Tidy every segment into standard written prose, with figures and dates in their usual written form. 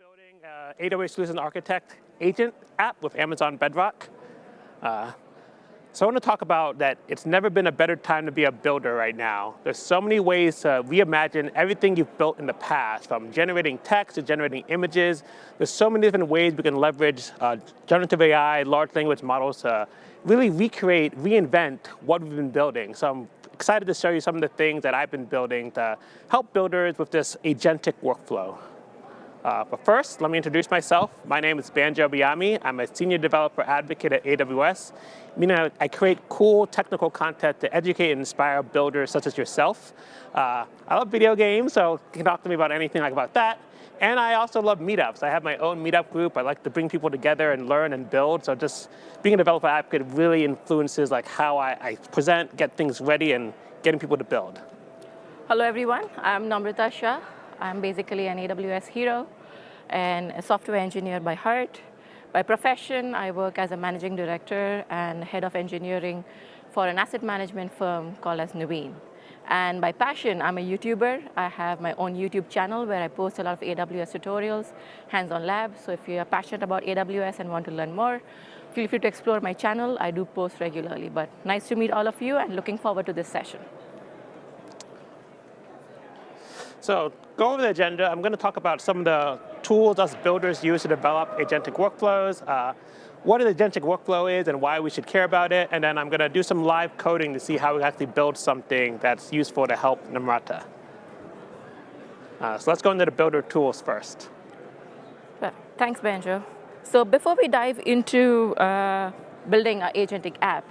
building AWS Solution Architect agent app with Amazon Bedrock. So I want to talk about that it's never been a better time to be a builder right now. There's so many ways to reimagine everything you've built in the past, from generating text to generating images. There's so many different ways we can leverage generative AI, large language models to really recreate, reinvent what we've been building. So I'm excited to show you some of the things that I've been building to help builders with this agentic workflow. But first, let me introduce myself. My name is Banjo Biami. I'm a senior developer advocate at AWS, meaning I create cool technical content to educate and inspire builders such as yourself. I love video games, so you can talk to me about anything like about that. And I also love meetups. I have my own meetup group. I like to bring people together and learn and build. So just being a developer advocate really influences like how I present, get things ready, and getting people to build. Hello everyone, I'm Namrita Shah. I'm basically an AWS hero and a software engineer by heart. By profession, I work as a managing director and head of engineering for an asset management firm called as Nuveen. And by passion, I'm a YouTuber. I have my own YouTube channel where I post a lot of AWS tutorials, hands-on labs. So if you're passionate about AWS and want to learn more, feel free to explore my channel. I do post regularly. But nice to meet all of you and looking forward to this session. So go over the agenda. I'm going to talk about some of the tools us builders use to develop agentic workflows, what an agentic workflow is and why we should care about it, and then I'm going to do some live coding to see how we actually build something that's useful to help Namrata. So let's go into the builder tools first. Well, thanks, Banjo. So before we dive into building our agentic app,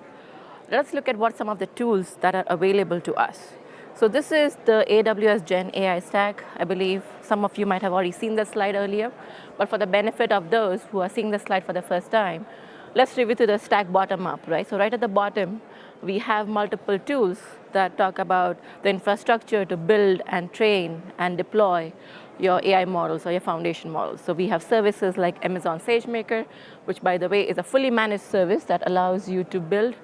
let's look at what some of the tools that are available to us. So this is the AWS Gen AI stack. I believe some of you might have already seen this slide earlier, but for the benefit of those who are seeing the slide for the first time, let's review to the stack bottom up, right? So right at the bottom, we have multiple tools that talk about the infrastructure to build and train and deploy your AI models or your foundation models. So we have services like Amazon SageMaker, which by the way is a fully managed service that allows you to build,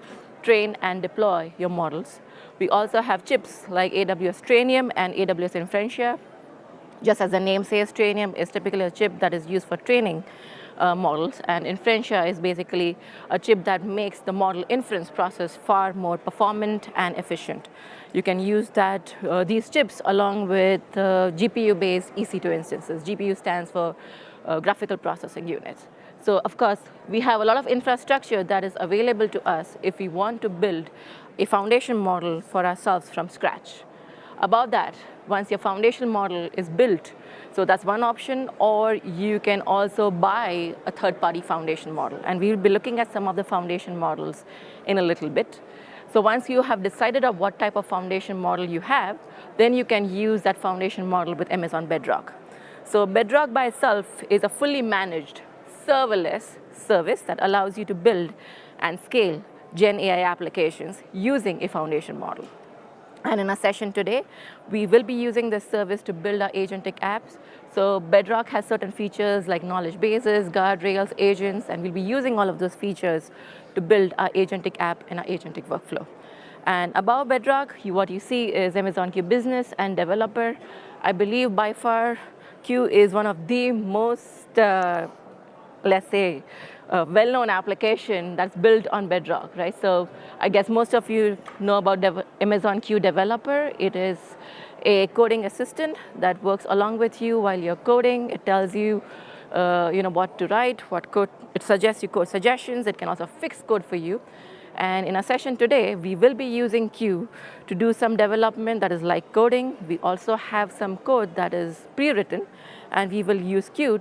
train, and deploy your models. We also have chips like AWS Trainium and AWS Inferentia. Just as the name says, Trainium is typically a chip that is used for training models, and Inferentia is basically a chip that makes the model inference process far more performant and efficient. You can use these chips along with GPU-based EC2 instances. GPU stands for graphical processing units. So of course, we have a lot of infrastructure that is available to us if we want to build a foundation model for ourselves from scratch. Above that, once your foundation model is built, so that's one option, or you can also buy a third-party foundation model. And we'll be looking at some of the foundation models in a little bit. So once you have decided on what type of foundation model you have, then you can use that foundation model with Amazon Bedrock. So Bedrock by itself is a fully managed serverless service that allows you to build and scale Gen AI applications using a foundation model. And in our session today, we will be using this service to build our agentic apps. So Bedrock has certain features like knowledge bases, guardrails, agents, and we'll be using all of those features to build our agentic app and our agentic workflow. And above Bedrock, what you see is Amazon Q Business and Developer. I believe by far, Q is one of the most, let's say, well-known application that's built on Bedrock, right? So I guess most of you know about Amazon Q Developer. It is a coding assistant that works along with you while you're coding. It tells you, what to write, what code. It suggests you code suggestions. It can also fix code for you. And in our session today, we will be using Q to do some development that is like coding. We also have some code that is pre-written, and we will use Q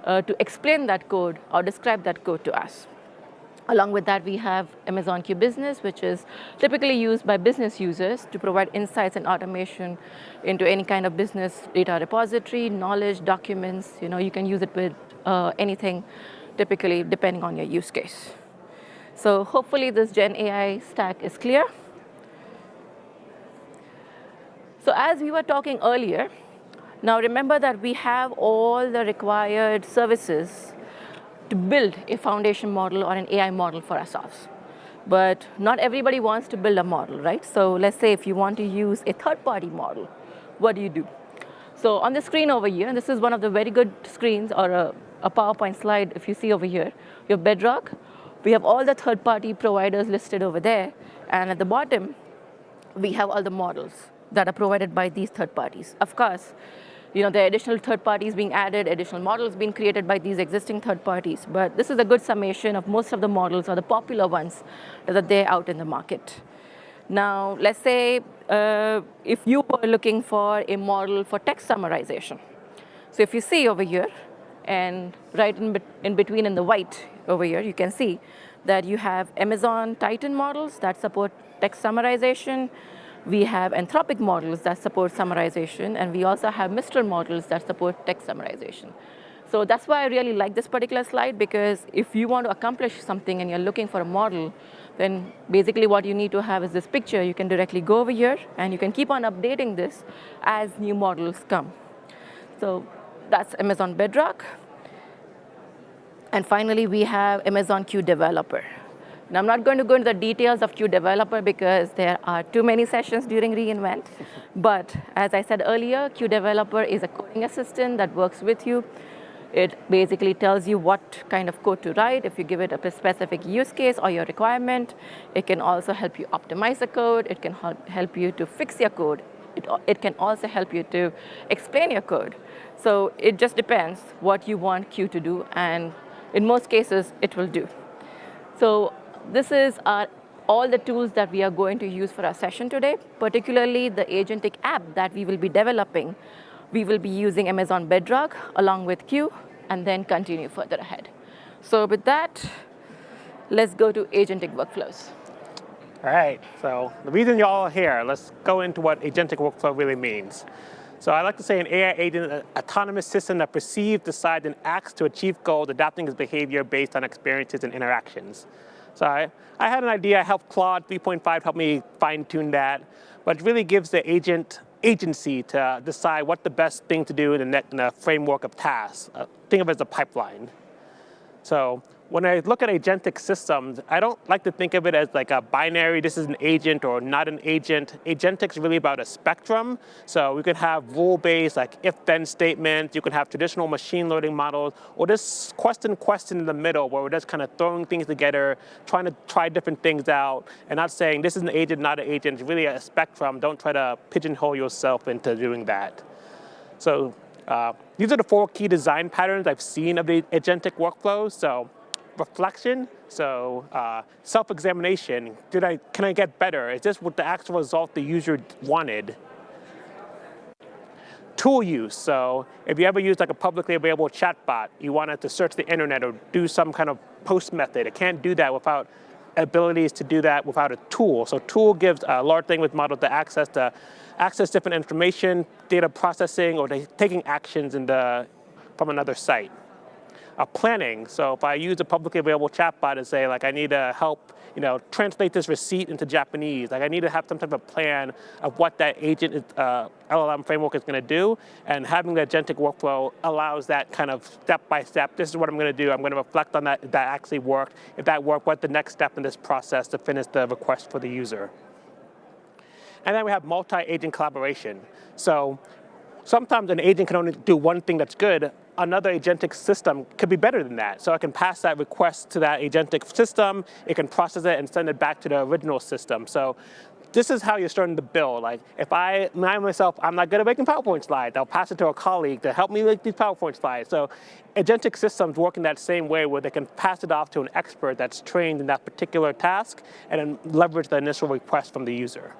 to explain that code or describe that code to us. Along with that, we have Amazon Q Business, which is typically used by business users to provide insights and automation into any kind of business data repository, knowledge, documents. You can use it with anything, typically depending on your use case. So hopefully this Gen AI stack is clear. So as we were talking earlier, now remember that we have all the required services to build a foundation model or an AI model for ourselves. But not everybody wants to build a model, right? So let's say if you want to use a third-party model, what do you do? So on the screen over here, and this is one of the very good screens or a PowerPoint slide if you see over here, you have Bedrock. We have all the third-party providers listed over there. And at the bottom, we have all the models that are provided by these third parties. Of course, there are additional third parties being added, additional models being created by these existing third parties. But this is a good summation of most of the models or the popular ones that are there out in the market. Now, let's say if you were looking for a model for text summarization. So if you see over here, and right in between in the white over here, you can see that you have Amazon Titan models that support text summarization. We have Anthropic models that support summarization, and we also have Mistral models that support text summarization. So that's why I really like this particular slide, because if you want to accomplish something and you're looking for a model, then basically what you need to have is this picture. You can directly go over here, and you can keep on updating this as new models come. So that's Amazon Bedrock. And finally, we have Amazon Q Developer. Now, I'm not going to go into the details of Q Developer because there are too many sessions during reInvent. But as I said earlier, Q Developer is a coding assistant that works with you. It basically tells you what kind of code to write if you give it a specific use case or your requirement. It can also help you optimize the code. It can help you to fix your code. It can also help you to explain your code. So it just depends what you want Q to do, and in most cases, it will do. So this is all the tools that we are going to use for our session today, particularly the agentic app that we will be developing. We will be using Amazon Bedrock along with Q, and then continue further ahead. So with that, let's go to agentic workflows. All right, so the reason you're all here, let's go into what agentic workflow really means. So I like to say an AI agent is an autonomous system that perceives, decides, and acts to achieve goals, adapting its behavior based on experiences and interactions. So I had an idea, I helped Claude 3.5 help me fine-tune that, but it really gives the agent agency to decide what the best thing to do in the framework of tasks. Think of it as a pipeline. So when I look at agentic systems, I don't like to think of it as like a binary, this is an agent or not an agent. Agentic is really about a spectrum. So we could have rule-based, like if-then statements. You can have traditional machine learning models, or this question in the middle where we're just kind of throwing things together, trying to try different things out, and not saying this is an agent, not an agent. It's really a spectrum. Don't try to pigeonhole yourself into doing that. So these are the 4 key design patterns I've seen of the agentic workflows. So reflection, so self-examination. Can I get better? Is this what the actual result the user wanted? Tool use, so if you ever use like a publicly available chatbot, you want it to search the internet or do some kind of post method. It can't do that without abilities to do that without a tool. So tool gives a large language model the access to access different information, data processing, or taking actions from another site. Planning, so if I use a publicly available chatbot and say, like, I need to help, translate this receipt into Japanese, like I need to have some type of plan of what that agent LLM framework is going to do, and having the agentic workflow allows that kind of step by step. This is what I'm going to do. I'm going to reflect on that. If that actually worked. If that worked, what's the next step in this process to finish the request for the user? And then we have multi-agent collaboration. So sometimes an agent can only do one thing that's good. Another agentic system could be better than that. So I can pass that request to that agentic system. It can process it and send it back to the original system. So this is how you're starting to build. Like if myself, I'm not good at making PowerPoint slides. I'll pass it to a colleague to help me make these PowerPoint slides. So agentic systems work in that same way where they can pass it off to an expert that's trained in that particular task and then leverage the initial request from the user.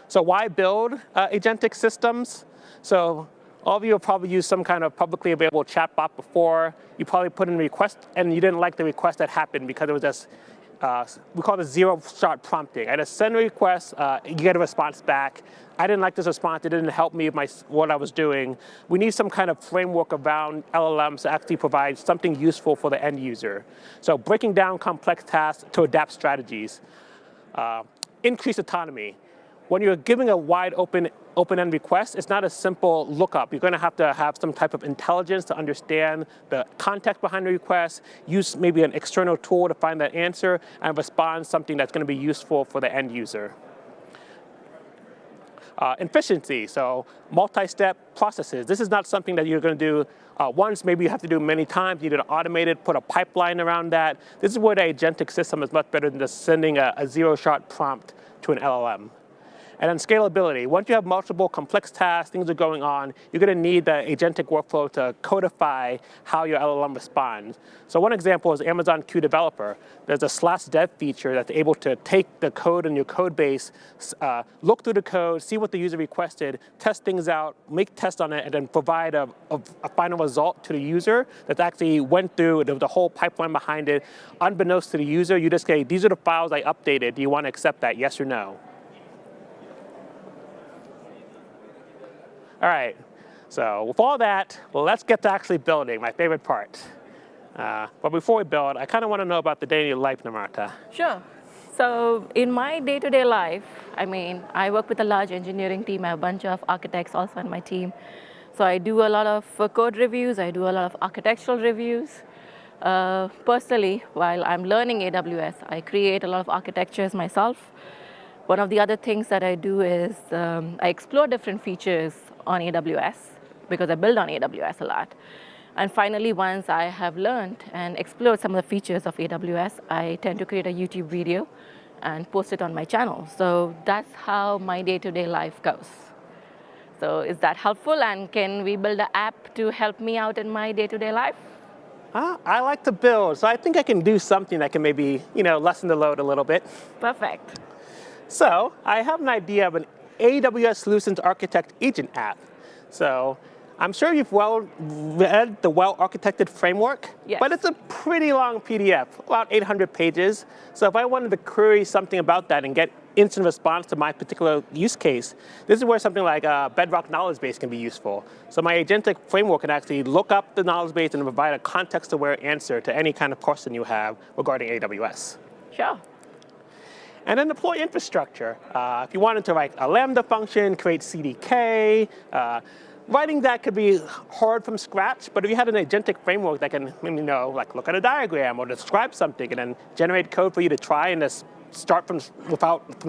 So why build agentic systems? So all of you have probably used some kind of publicly available chatbot before. You probably put in a request, and you didn't like the request that happened because it was just, we call it zero-shot prompting. I just send a request, you get a response back. I didn't like this response. It didn't help me with what I was doing. We need some kind of framework around LLMs to actually provide something useful for the end user. So breaking down complex tasks to adapt strategies. Increase autonomy. When you're giving a wide open-end request, it's not a simple lookup. You're going to have some type of intelligence to understand the context behind the request, use maybe an external tool to find that answer, and respond something that's going to be useful for the end user. Efficiency, so multi-step processes. This is not something that you're going to do once. Maybe you have to do many times. You need to automate it, put a pipeline around that. This is where the agentic system is much better than just sending a zero-shot prompt to an LLM. And then scalability. Once you have multiple complex tasks, things are going on, you're going to need the agentic workflow to codify how your LLM responds. So one example is Amazon Q Developer. There's a /dev feature that's able to take the code in your code base, look through the code, see what the user requested, test things out, make tests on it, and then provide a final result to the user that actually went through the whole pipeline behind it. Unbeknownst to the user, you just say, these are the files I updated. Do you want to accept that, yes or no? All right, so with all that, let's get to actually building, my favorite part. But before we build, I kind of want to know about the daily life, Namrata. Sure. So in my day-to-day life, I mean, I work with a large engineering team. I have a bunch of architects also on my team. So I do a lot of code reviews. I do a lot of architectural reviews. Personally, while I'm learning AWS, I create a lot of architectures myself. One of the other things that I do is I explore different features on AWS because I build on AWS a lot. And finally, once I have learned and explored some of the features of AWS, I tend to create a YouTube video and post it on my channel. So that's how my day-to-day life goes. So is that helpful? And can we build an app to help me out in my day-to-day life? I like to build, so I think I can do something that can maybe, lessen the load a little bit. Perfect. So I have an idea of an AWS Solutions Architect agent app. So I'm sure you've read the well-architected framework, yes. But it's a pretty long PDF, about 800 pages. So if I wanted to query something about that and get instant response to my particular use case, this is where something like a Bedrock knowledge base can be useful. So my agentic framework can actually look up the knowledge base and provide a context-aware answer to any kind of question you have regarding AWS. Sure. And then deploy infrastructure. If you wanted to write a Lambda function, create CDK, writing that could be hard from scratch, but if you had an agentic framework that can, like look at a diagram or describe something and then generate code for you to try and just start from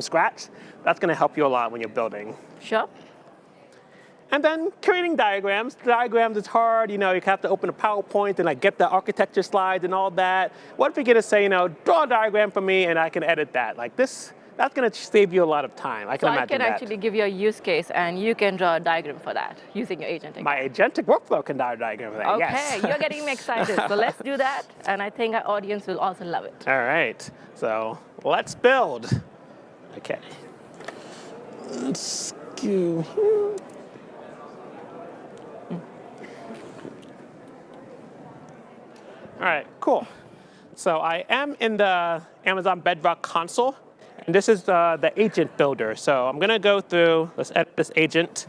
scratch, that's going to help you a lot when you're building. Sure. And then creating diagrams. Diagrams is hard. You have to open a PowerPoint and get the architecture slides and all that. What if we get to say, draw a diagram for me and I can edit that? Like this, that's going to save you a lot of time. I can imagine that. So I can actually give you a use case and you can draw a diagram for that using your agentic. My agentic workflow can draw a diagram for that, okay, yes. You're getting me excited. So let's do that. And I think our audience will also love it. All right, so let's build. Okay. Let's go here. All right, cool. So I am in the Amazon Bedrock console, and this is the agent builder. So I'm going to go through, let's edit this agent.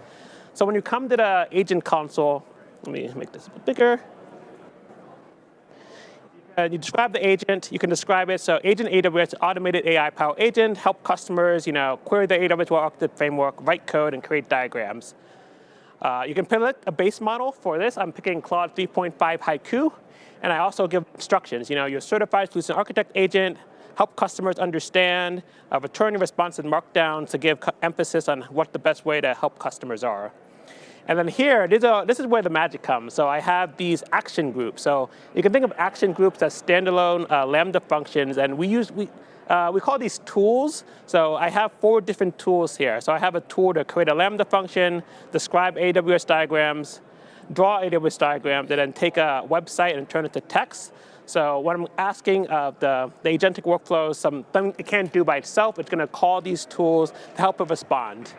So when you come to the agent console, let me make this a bit bigger. You describe the agent, you can describe it. So agent AWS, automated AI-powered agent, help customers, query the AWS well-architected framework, write code, and create diagrams. You can pick a base model for this. I'm picking Claude 3.5 Haiku. And I also give instructions. You're certified solution architect agent, help customers understand, returning response in Markdown to give emphasis on what the best way to help customers are. And then here, this is where the magic comes. So I have these action groups. So you can think of action groups as standalone Lambda functions, and we call these tools. So I have 4 different tools here. So I have a tool to create a Lambda function, describe AWS diagrams, draw AWS diagrams, and then take a website and turn it to text. So what I'm asking the agentic workflow is something it can't do by itself. It's going to call these tools to help it respond.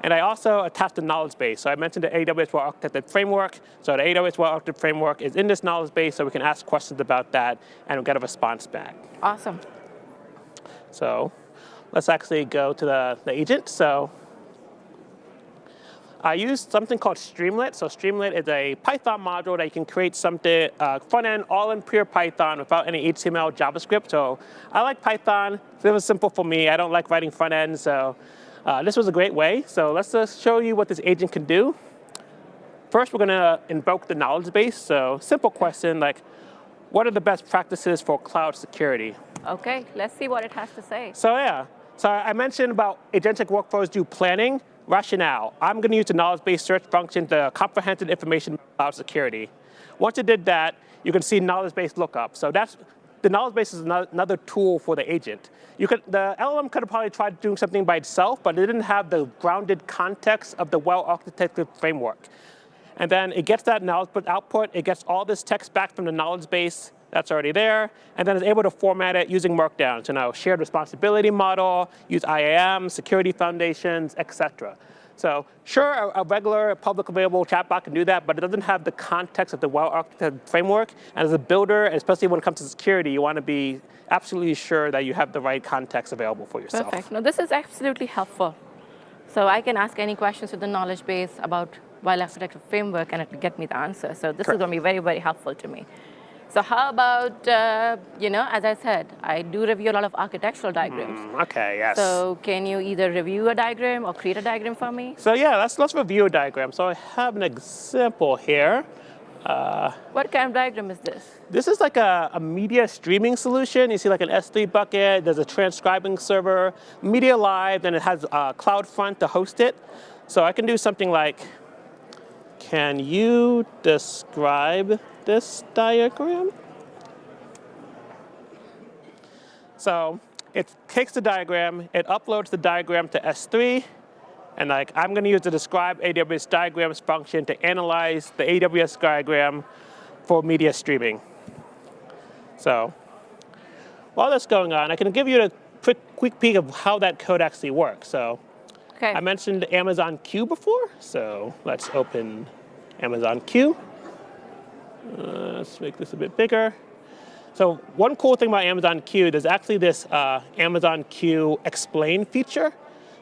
And I also attached the knowledge base. So I mentioned the AWS well-architected framework. So the AWS well-architected framework is in this knowledge base, so we can ask questions about that and we'll get a response back. Awesome. So let's actually go to the agent. So I used something called Streamlit. So Streamlit is a Python module that you can create something front-end, all in pure Python without any HTML, JavaScript. So I like Python. It was simple for me. I don't like writing front-end, so this was a great way. So let's just show you what this agent can do. First, we're going to invoke the knowledge base. So simple question like, what are the best practices for cloud security? OK, let's see what it has to say. So yeah, so I mentioned about agentic workflows do planning. Rationale, I'm going to use the knowledge-based search function to comprehensive information about cloud security. Once you did that, you can see knowledge-based lookup. So the knowledge base is another tool for the agent. The LLM could have probably tried doing something by itself, but it didn't have the grounded context of the well-architected framework. And then it gets that knowledge output, it gets all this text back from the knowledge base that's already there, and then it's able to format it using Markdown. So now shared responsibility model, use IAM, security foundations, et cetera. So sure, a regular public available chatbot can do that, but it doesn't have the context of the well-architected framework. And as a builder, especially when it comes to security, you want to be absolutely sure that you have the right context available for yourself. Perfect. No, this is absolutely helpful. So I can ask any questions to the knowledge base about well-architected framework, and it will get me the answer. So this is going to be very, very helpful to me. So how about, as I said, I do review a lot of architectural diagrams. Okay, yes. So can you either review a diagram or create a diagram for me? So yeah, let's review a diagram. So I have an example here. What kind of diagram is this? This is like a media streaming solution. You see like an S3 bucket, there's a transcribing server, Media Live, and it has CloudFront to host it. So I can do something like, can you describe this diagram? So it takes the diagram, it uploads the diagram to S3, and I'm going to use the describe AWS diagrams function to analyze the AWS diagram for media streaming. So while that's going on, I can give you a quick peek of how that code actually works. So okay. I mentioned Amazon Q before, so let's open Amazon Q. Let's make this a bit bigger. So one cool thing about Amazon Q, there's actually this Amazon Q explain feature.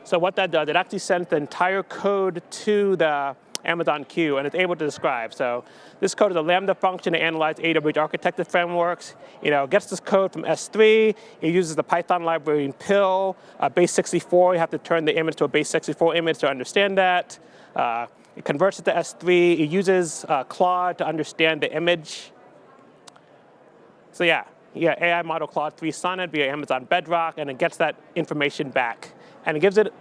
So what that does, it actually sends the entire code to the Amazon Q, and it's able to describe. So this code is a Lambda function to analyze AWS architected frameworks. It gets this code from S3. It uses the Python library in PIL. Base 64, you have to turn the image to a base 64 image to understand that. It converts it to S3. It uses Claude to understand the image. So yeah, AI model Claude 3 Sonnet via Amazon Bedrock, and it gets that information back. And it gives it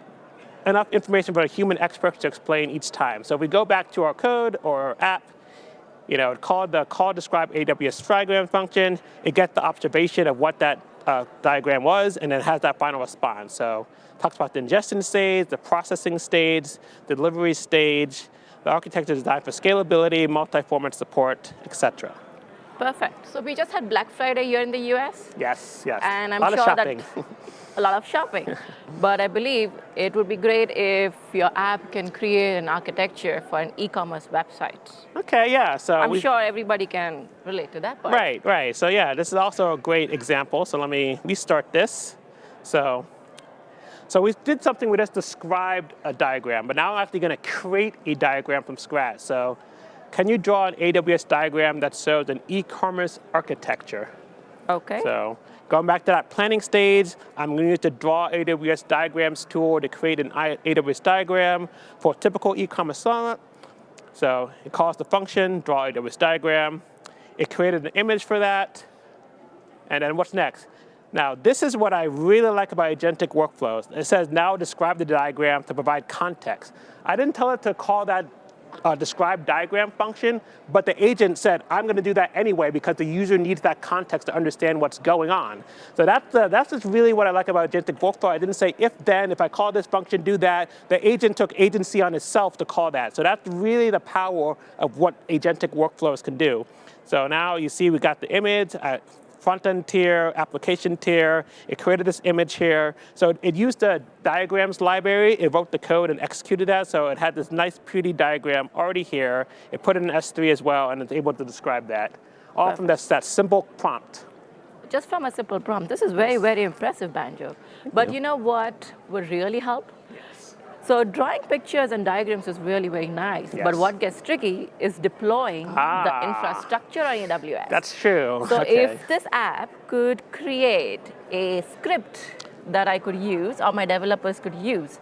enough information for a human expert to explain each time. So if we go back to our code or our app, it called the call describe AWS diagram function. It gets the observation of what that diagram was, and then has that final response. So it talks about the ingestion stage, the processing stage, the delivery stage, the architecture designed for scalability, multi-format support, etc. Perfect. So we just had Black Friday here in the US. Yes. And I'm a lot sure of shopping. that a lot of shopping. But I believe it would be great if your app can create an architecture for an e-commerce website. Okay, yeah. So I'm sure everybody can relate to that part. Right. So yeah, this is also a great example. So let me restart this. So we did something, we just described a diagram, but now I'm actually going to create a diagram from scratch. So can you draw an AWS diagram that shows an e-commerce architecture? Okay. So going back to that planning stage, I'm going to use the Draw AWS Diagrams tool to create an AWS diagram for a typical e-commerce site. So it calls the function, Draw AWS Diagram. It created an image for that. And then what's next? Now, this is what I really like about agentic workflows. It says, now describe the diagram to provide context. I didn't tell it to call that describe diagram function, but the agent said, I'm going to do that anyway because the user needs that context to understand what's going on. So that's just really what I like about agentic workflow. I didn't say if I call this function, do that. The agent took agency on itself to call that. So that's really the power of what agentic workflows can do. So now you see we got the image, front-end tier, application tier. It created this image here. So it used the diagrams library. It wrote the code and executed that. So it had this nice, pretty diagram already here. It put it in S3 as well, and it's able to describe that. All from that simple prompt. Just from a simple prompt. This is very, very impressive, Banjo. But you know what would really help? So drawing pictures and diagrams is really very nice, but what gets tricky is deploying the infrastructure on AWS. That's true. So if this app could create a script that I could use or my developers could use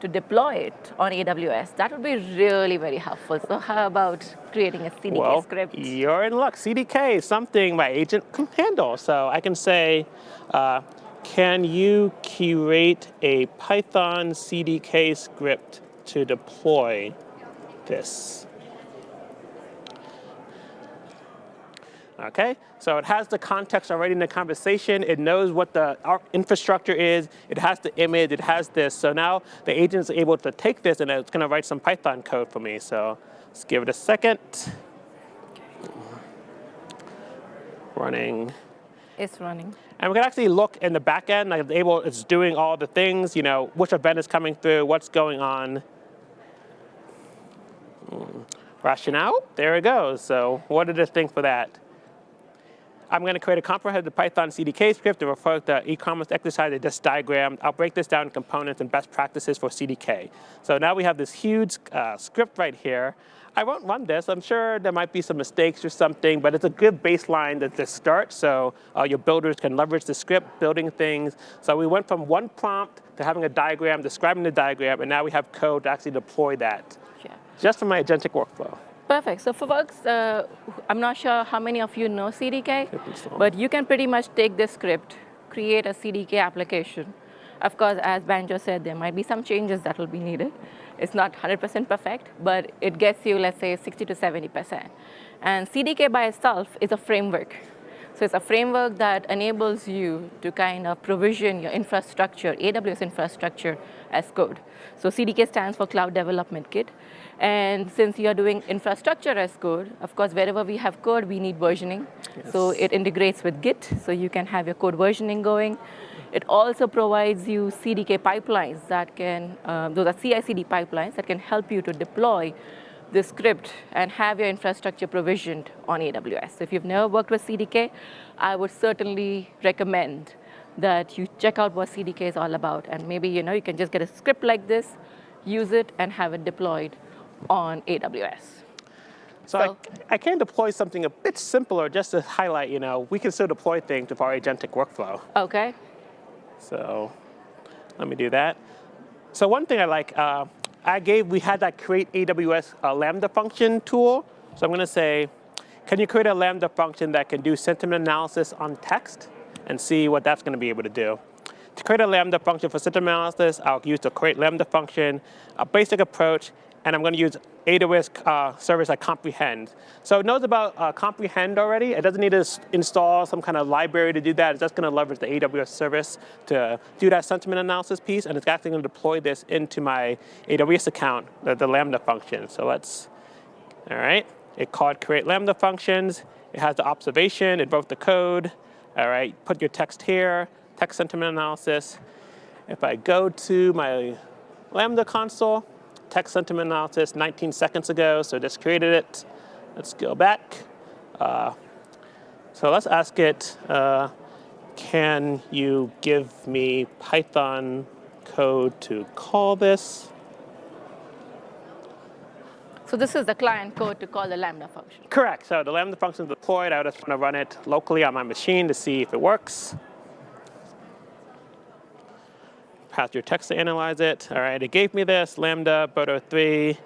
to deploy it on AWS, that would be really very helpful. So how about creating a CDK script? You're in luck. CDK is something my agent can handle. So I can say, can you create a Python CDK script to deploy this. Okay, so it has the context already in the conversation. It knows what the infrastructure is. It has the image. It has this. So now the agent is able to take this and it's going to write some Python code for me. So let's give it a second. Running. It's running. And we can actually look in the back end, like it's doing all the things, which event is coming through, what's going on. Rationale, there it goes. So what did it think for that? I'm going to create a comprehensive Python CDK script to refer to the e-commerce exercise I just diagrammed. I'll break this down in components and best practices for CDK. So now we have this huge script right here. I won't run this. I'm sure there might be some mistakes or something, but it's a good baseline to start. So your builders can leverage the script, building things. So we went from one prompt to having a diagram, describing the diagram, and now we have code to actually deploy that. Yeah. Just for my agentic workflow. Perfect. So for folks, I'm not sure how many of you know CDK, but you can pretty much take this script, create a CDK application. Of course, as Banjo said, there might be some changes that will be needed. It's not 100% perfect, but it gets you, let's say, 60 to 70%. And CDK by itself is a framework. So it's a framework that enables you to kind of provision your infrastructure, AWS infrastructure, as code. So CDK stands for Cloud Development Kit. And since you're doing infrastructure as code, of course, wherever we have code, we need versioning. Yes. So it integrates with Git, so you can have your code versioning going. It also provides you CDK pipelines that can, those are CI/CD pipelines that can help you to deploy the script and have your infrastructure provisioned on AWS. So if you've never worked with CDK, I would certainly recommend that you check out what CDK is all about. And maybe you can just get a script like this, use it, and have it deployed on AWS. So I can deploy something a bit simpler just to highlight, we can still deploy things with our agentic workflow. Okay. So let me do that. So one thing I like, we had that create AWS Lambda function tool. So I'm going to say, can you create a Lambda function that can do sentiment analysis on text and see what that's going to be able to do? To create a Lambda function for sentiment analysis, I'll use the create Lambda function, a basic approach, and I'm going to use AWS service like comprehend. So it knows about comprehend already. It doesn't need to install some kind of library to do that. It's just going to leverage the AWS service to do that sentiment analysis piece, and it's actually going to deploy this into my AWS account, the Lambda function. So all right. It called create Lambda functions. It has the observation. It wrote the code. All right, put your text here, text sentiment analysis. If I go to my Lambda console, text sentiment analysis 19 seconds ago, so just created it. Let's go back. So let's ask it, can you give me Python code to call this? So this is the client code to call the Lambda function. Correct. So the Lambda function is deployed. I just want to run it locally on my machine to see if it works. Pass your text to analyze it. All right, it gave me this, Lambda, Bedrock 3,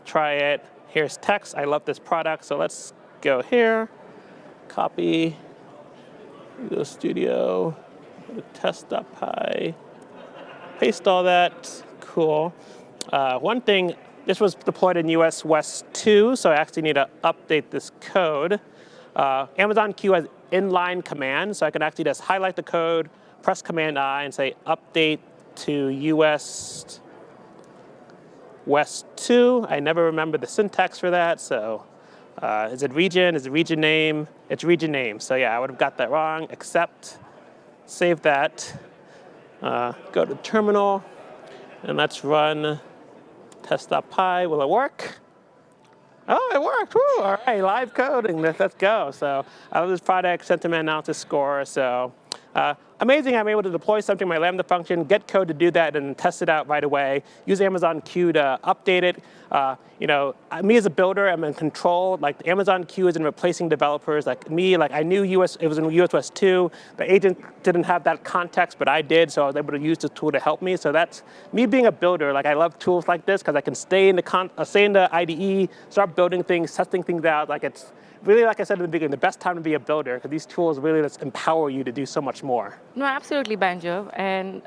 try it. Here's text. I love this product, so let's go here. Copy, Visual Studio, go to test.py, paste all that. Cool. One thing, this was deployed in US West 2, so I actually need to update this code. Amazon Q has inline command, so I can actually just highlight the code, press Command-I, and say update to US West 2. I never remember the syntax for that, so is it region? Is it region name? It's region name. So yeah, I would have got that wrong. Accept, save that, go to terminal, and let's run test.py. Will it work? Oh, it worked. Woo. All right, live coding. Let's go. So I love this product, sentiment analysis score. So amazing, I'm able to deploy something in my Lambda function, get code to do that, and test it out right away. Use Amazon Q to update it. Me as a builder, I'm in control. Like Amazon Q isn't replacing developers. Like me, I knew it was in US West 2. The agent didn't have that context, but I did, so I was able to use the tool to help me. So that's me being a builder. I love tools like this because I can stay in the IDE, start building things, testing things out. It's really, like I said in the beginning, the best time to be a builder because these tools really just empower you to do so much more. No, absolutely, Banjo. And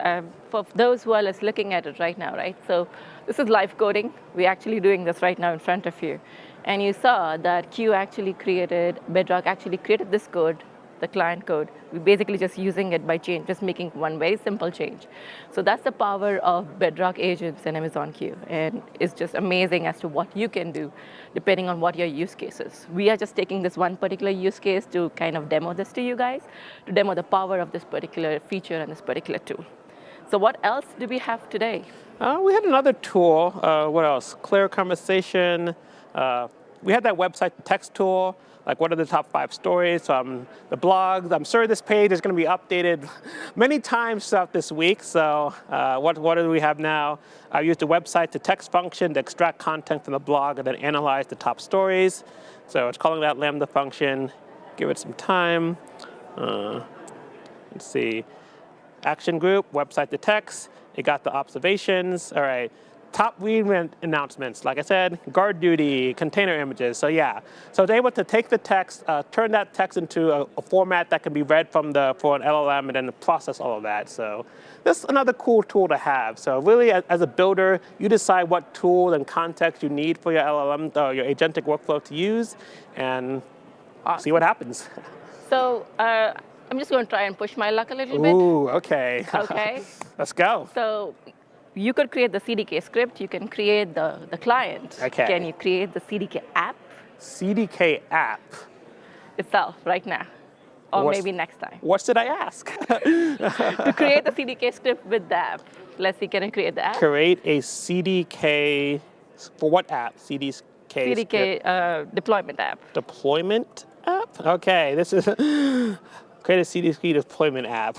for those who are looking at it right now, right? So This is live coding. We're actually doing this right now in front of you. And you saw that Bedrock actually created this code, the client code. We're basically just using it by just making one very simple change. So that's the power of Bedrock agents and Amazon Q. And it's just amazing as to what you can do depending on what your use case is. We are just taking this one particular use case to kind of demo this to you guys, to demo the power of this particular feature and this particular tool. So what else do we have today? We had another tool. What else? Clear conversation. We had that website text tool. Like, what are the top 5 stories from the blogs? I'm sure this page is going to be updated many times throughout this week. So what do we have now? I used the website to text function to extract content from the blog and then analyze the top stories. So it's calling that Lambda function. Give it some time. Let's see. Action group, website to text. It got the observations. All right. Top read announcements, like I said, guard duty, container images. So yeah, so they're able to take the text, turn that text into a format that can be read for an LLM and then process all of that. So this is another cool tool to have. So really, as a builder, you decide what tool and context you need for your LLM or your agentic workflow to use, and see what happens. So I'm just going to try and push my luck a little bit. Ooh, okay. Okay. Let's go. So you could create the CDK script. You can create the client. Okay. Can you create the CDK app? CDK app. Itself right now, or maybe next time. What should I ask? To create the CDK script with the app. Let's see, can I create the app? Create a CDK, for what app? CDK deployment app. Deployment app? Okay, this is, create a CDK deployment app.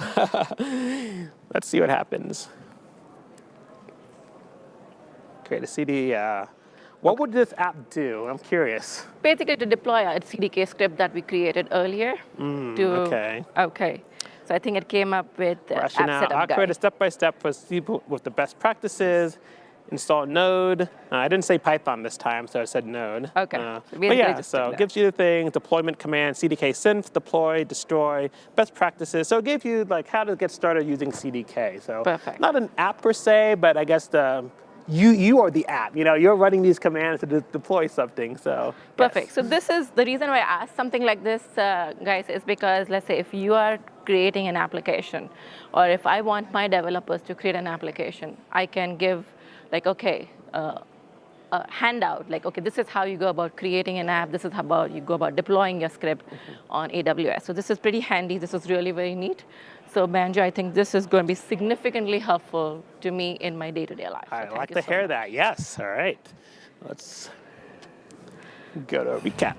Let's see what happens. Create a CD, what would this app do? I'm curious. Basically to deploy a CDK script that we created earlier. Okay. Okay. So I think it came up with the app Rationale. setup I'll guide. create a step-by-step procedure with the best practices. Install Node. I didn't say Python this time, so I said Node. Okay. But yeah, so it gives you the thing, deployment command, CDK synth, deploy, destroy, best practices. So it gives you like how to get started using CDK. So perfect. Not an app per se, but I guess you are the app. You know, you're running these commands to deploy something. So perfect. Yes. So this is the reason why I asked something like this, guys, is because let's say if you are creating an application, or if I want my developers to create an application, I can give like, okay, a handout, like, okay, this is how you go about creating an app. This is how you go about deploying your script on AWS. So this is pretty handy. This is really very neat. So Banjo, I think this is going to be significantly helpful to me in my day-to-day life. So I like to hear that. Yes. All right. Let's go to recap.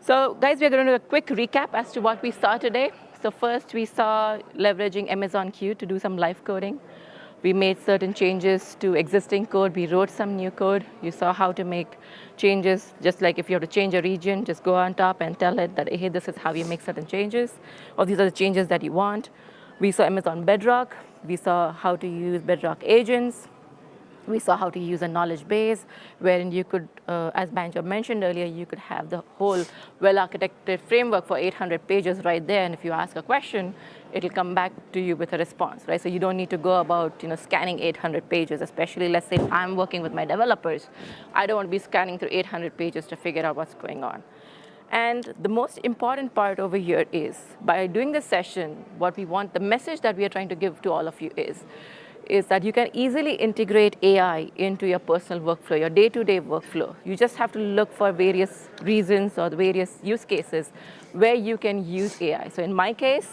So guys, we're going to do a quick recap as to what we saw today. So first, we saw leveraging Amazon Q to do some live coding. We made certain changes to existing code. We wrote some new code. You saw how to make changes, just like if you have to change a region, just go on top and tell it that, hey, this is how you make certain changes, or these are the changes that you want. We saw Amazon Bedrock. We saw how to use Bedrock agents. We saw how to use a knowledge base, wherein you could, as Banjo mentioned earlier, you could have the whole well-architected framework for 800 pages right there, and if you ask a question, it'll come back to you with a response, right? So you don't need to go about scanning 800 pages, especially let's say if I'm working with my developers. I don't want to be scanning through 800 pages to figure out what's going on. And the most important part over here is, by doing this session, what we want, the message that we are trying to give to all of you is that you can easily integrate AI into your personal workflow, your day-to-day workflow. You just have to look for various reasons or the various use cases where you can use AI. So in my case,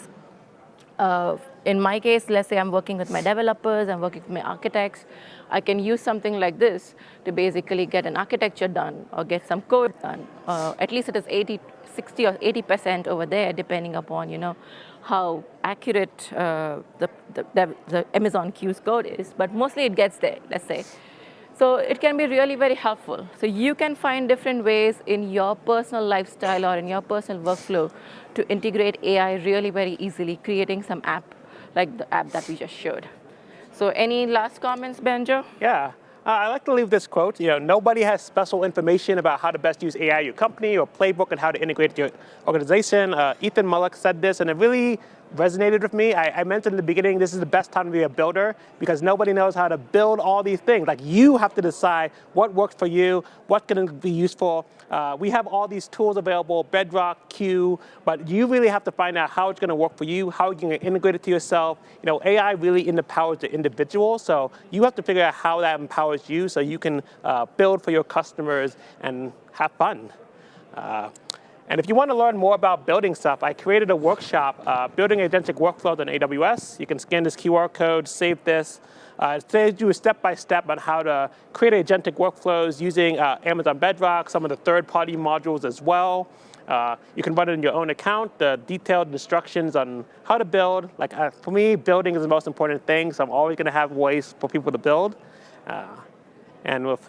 let's say I'm working with my developers, I'm working with my architects, I can use something like this to basically get an architecture done or get some code done. At least it is 60 or 80% over there, depending upon how accurate the Amazon Q's code is, but mostly it gets there, let's say. So it can be really very helpful. So you can find different ways in your personal lifestyle or in your personal workflow to integrate AI really very easily, creating some app like the app that we just showed. So any last comments, Banjo? Yeah. I like to leave this quote, nobody has special information about how to best use AI at your company or playbook and how to integrate your organization. Ethan Mullock said this, and it really resonated with me. I mentioned in the beginning, this is the best time to be a builder because nobody knows how to build all these things. Like you have to decide what works for you, what's going to be useful. We have all these tools available, Bedrock, Q, but you really have to find out how it's going to work for you, how you can integrate it to yourself. AI really empowers the individual, so you have to figure out how that empowers you so you can build for your customers and have fun. And if you want to learn more about building stuff, I created a workshop, building agentic workflows on AWS. You can scan this QR code, save this. It saves you step-by-step on how to create agentic workflows using Amazon Bedrock, some of the third-party modules as well. You can run it in your own account, the detailed instructions on how to build. Like for me, building is the most important thing, so I'm always going to have ways for people to build. And we'll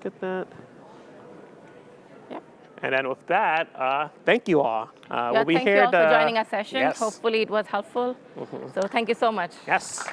get that. And then with that, thank you all. Thank you all for joining our session. Yes. Hopefully it was helpful. So thank you so much. Yes.